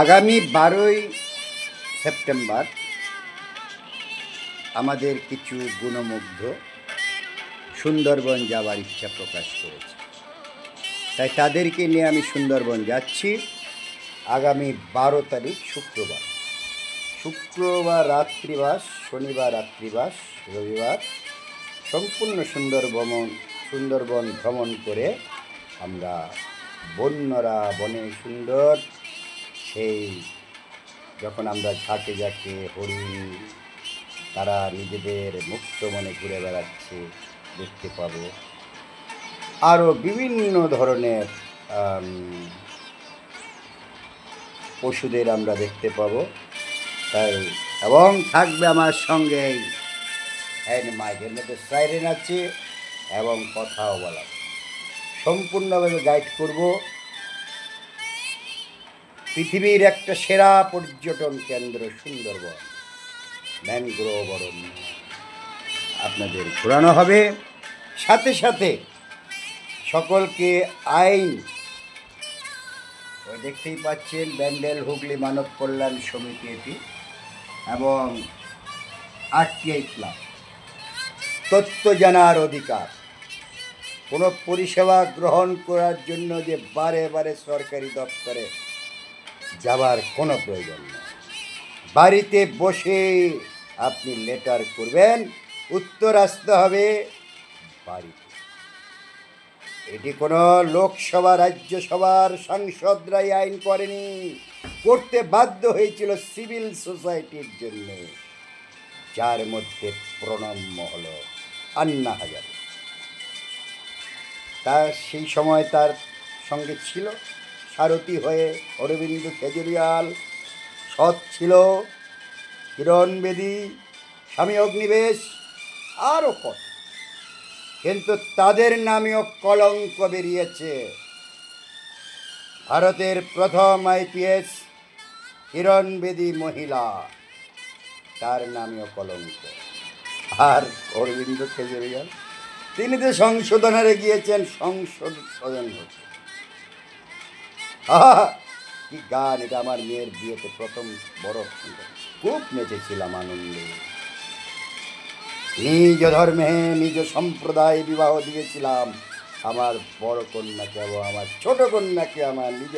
আগামী 12ই সেপ্টেম্বর আমাদের কিছু গুণমুগ্ধ সুন্দরবন যাওয়ার ইচ্ছা প্রকাশ করেছে, তাই তাদেরকে নিয়ে আমি সুন্দরবন যাচ্ছি। আগামী 12 তারিখ শুক্রবার রাত্রিবাস, শনিবার রাত্রিবাস, রবিবার সম্পূর্ণ সুন্দরবন ভ্রমণ করে আমরা বন্যরা বনে সুন্দর সেই যখন আমরা ঝাঁকে ঝাঁকে হরিণ তারা নিজেদের মুক্ত মনে ঘুরে বেড়াচ্ছে দেখতে পাবো। আরও বিভিন্ন ধরনের পশুদের আমরা দেখতে পাবো। তাই এবং থাকবে আমার সঙ্গে হ্যান্ড মাইকের মধ্যে সাইরেন আছে এবং কথাও বলা, সম্পূর্ণভাবে গাইড করব। পৃথিবীর একটা সেরা পর্যটন কেন্দ্র সুন্দরবন, ম্যানগ্রোভ অরণ্য আপনাদের ঘোরানো হবে। সাথে সাথে সকলকে আইন, ওই দেখতেই পাচ্ছেন ব্যান্ডেল হুগলি মানব কল্যাণ সমিতি এটি এবং আরটিআই ক্লাব। তথ্য জানার অধিকার, কোনো পরিষেবা গ্রহণ করার জন্য যে বারে বারে সরকারি দপ্তরে যাবার কোনো প্রয়োজন নেই। বাড়িতে বসে আপনি লেটার করবেন, উত্তর আসতে হবে বাড়িতে। এটি কোনো লোকসভা রাজ্যসভার সাংসদরাই আইন করেনি, করতে বাধ্য হয়েছিল সিভিল সোসাইটির জন্য, যার মধ্যে প্রণম্য হল আন্না হাজারে। তার সেই সময় তার সঙ্গে ছিল সারথি হয়ে অরবিন্দ কেজরিওয়াল, সৎ ছিল কিরণ বেদী, স্বামী অগ্নিবেশ, আরও কত, কিন্তু তাদের নামেও কলঙ্ক বেরিয়েছে। ভারতের প্রথম আইপিএস কিরণ বেদী মহিলা, তার নামেও কলঙ্ক। আর অরবিন্দ কেজরিওয়াল তিনি তো সংশোধনারে গিয়েছেন, সংশোধন হচ্ছে। কি গান এটা! আমার মেয়ের বিয়েতে প্রথম বড় খুব নেচেছিলাম আনন্দে। নিজ ধর্মে নিজ সম্প্রদায় বিবাহ দিয়েছিলাম আমার বড় কন্যাকে এবং আমার ছোট কন্যাকে আমার নিজ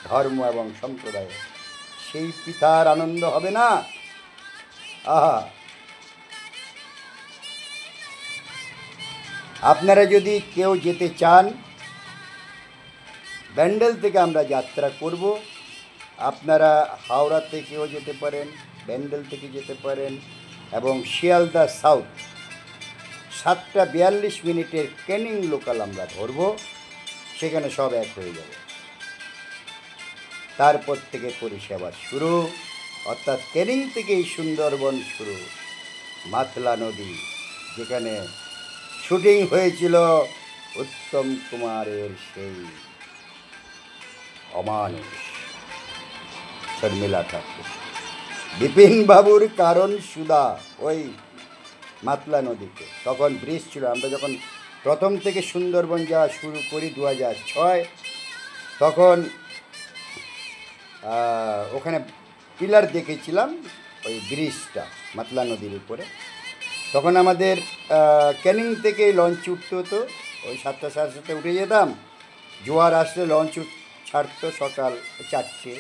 ধর্ম এবং সম্প্রদায়। সেই পিতার আনন্দ হবে না? আপনারা যদি কেউ যেতে চান, ব্যান্ডেল থেকে আমরা যাত্রা করব। আপনারা হাওড়া থেকেও যেতে পারেন, ব্যান্ডেল থেকে যেতে পারেন এবং শিয়ালদা সাউথ 7:42 ক্যানিং লোকাল আমরা ধরব, সেখানে সব এক হয়ে যাবে। তারপর থেকে পরিষেবা শুরু, অর্থাৎ ক্যানিং থেকেই সুন্দরবন শুরু। মাতলা নদী, যেখানে শুটিং হয়েছিল উত্তম কুমারের সেই অমানুষ শর্মিলা ঠাকুর, বিপিন বাবুর কারণ সুধা, ওই মাতলা নদীতে তখন ব্রিজ ছিল। আমরা যখন প্রথম থেকে সুন্দরবন যাওয়া শুরু করি 2006, তখন ওখানে পিলার দেখেছিলাম, ওই ব্রিজটা মাতলা নদীর উপরে। তখন আমাদের ক্যানিং থেকে লঞ্চ উঠতে হতো, ওই 7টা সাড়ে 7টায় উঠে যেতাম। জোয়ার আসলে লঞ্চ ছাড়তো সকাল 4টে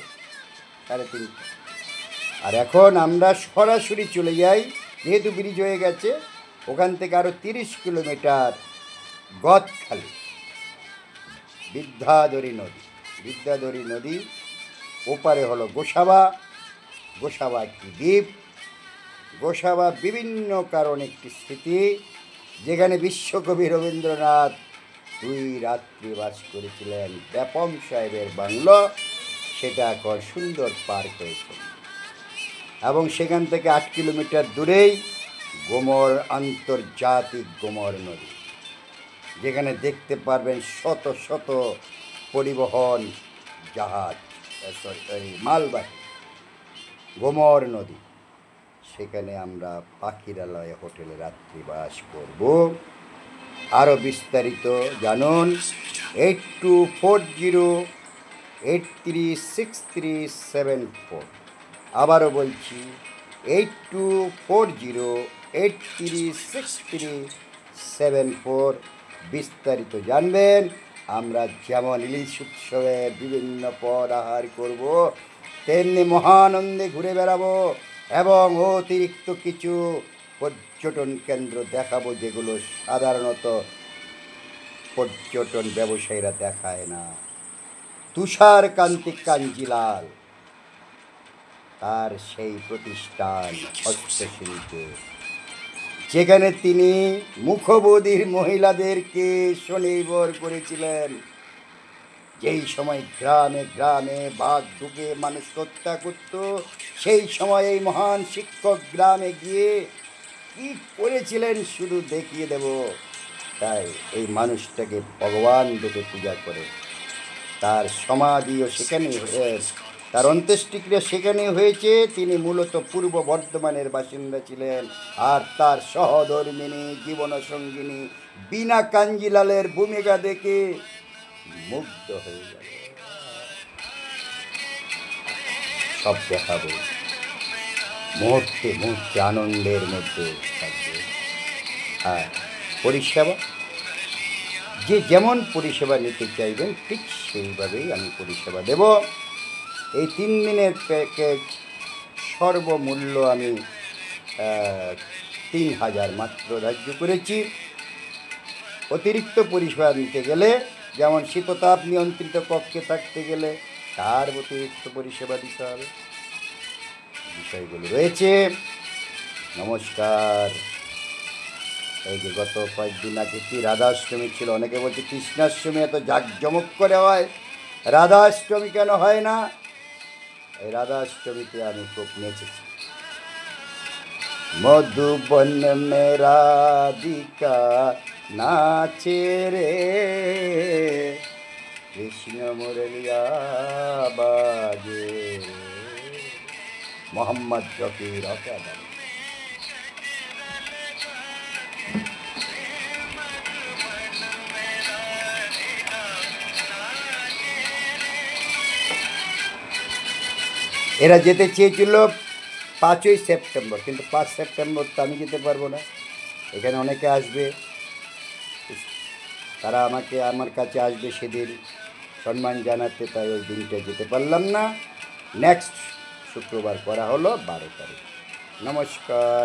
সাড়ে 3টে। আর এখন আমরা সরাসরি চলে যাই, যেহেতু ব্রিজ হয়ে গেছে, ওখান থেকে আরও 30 কিলোমিটার গদখালি বিদ্যাধরী নদী ওপারে হলো গোসাবা একটি দ্বীপ। গোসাবা বিভিন্ন কারণ একটি স্মৃতি, যেখানে বিশ্বকবি রবীন্দ্রনাথ 2 রাত্রি বাস করেছিলেন। ব্যাপম সাহেবের বাংলো, সেটা এখন সুন্দর পার্ক হয়েছে। এবং সেখান থেকে 8 কিলোমিটার দূরেই গোমর, আন্তর্জাতিক গোমর নদী, যেখানে দেখতে পারবেন শত শত পরিবহন জাহাজ, মালবাহী গোমর নদী। সেখানে আমরা পাখিরালয় হোটেলে রাত্রিবাস করব। আরও বিস্তারিত জানুন 8240 836374। আবারও বলছি 8240836374। বিস্তারিত জানবেন। আমরা যেমন ইলিশ উৎসবের বিভিন্ন পদ আহার করব, তেমনি মহানন্দে ঘুরে বেড়াবো এবং অতিরিক্ত কিছু পর্যটন কেন্দ্র দেখাবো, যেগুলো সাধারণত পর্যটন ব্যবসায়ীরা দেখায় না। তুষার কান্তি কাঞ্জিলাল, তার সেই প্রতিষ্ঠান হস্তশিল্পে, যেখানে তিনি মুখবধির মহিলাদেরকে স্বনির্ভর করেছিলেন। যেই সময় গ্রামে গ্রামে বাঘ ঢুকে মানুষ হত্যা করত, সেই সময় এই মহান শিক্ষক গ্রামে গিয়ে কি করেছিলেন শুধু দেখিয়ে দেব। তাই এই মানুষটাকে ভগবান দেখে পূজা করে। তার সমাধিও সেখানে তার অন্ত্যেষ্টিক্রিয়া সেখানে হয়েছে। তিনি মূলত পূর্ব বর্ধমানের বাসিন্দা ছিলেন। আর তার সহধর্মিনী জীবনসঙ্গিনী বীণা কাঞ্জিলালের ভূমিকা দেখে মুগ্ধ হয়ে গেল। সব দেখাবো, মুহূর্তে মুহূর্তে আনন্দের মধ্যে থাকবে। আর পরিষেবা, যে যেমন পরিষেবা নিতে চাইবেন ঠিক সেইভাবেই আমি পরিষেবা দেব। এই 3 দিনের প্যাকেজ সর্বমূল্য আমি 3000 মাত্র ধার্য করেছি। অতিরিক্ত পরিষেবা নিতে গেলে, যেমন শীততাপ নিয়ন্ত্রিত কক্ষে থাকতে গেলে তার অতিরিক্ত পরিষেবা দিতে হবে। বিষয়গুলো রয়েছে। নমস্কার। এই যে গত কয়েকদিন আগে কি রাধাষ্টমী ছিল, অনেকে বলছে কৃষ্ণাষ্টমী এত জাঁকজমক করে হয়, রাধাষ্টমী কেন হয় না? এই রাধাষ্টমীতে আমি খুব নেচেছি। মধুবন মে রাধিকা নাচে রে, কৃষ্ণ মুরলিয়া বাজে। মোহাম্মদ রফির অকাদান। এরা যেতে চেয়েছিল 5ই সেপ্টেম্বর, কিন্তু 5 সেপ্টেম্বর তো আমি যেতে পারবো না। এখানে অনেকে আসবে, তারা আমার কাছে আসবে সেদিন সম্মান জানাতে, তাই ওই দিনটা যেতে পারলাম না। নেক্সট শুক্রবার করা হলো 12 তারিখ। নমস্কার।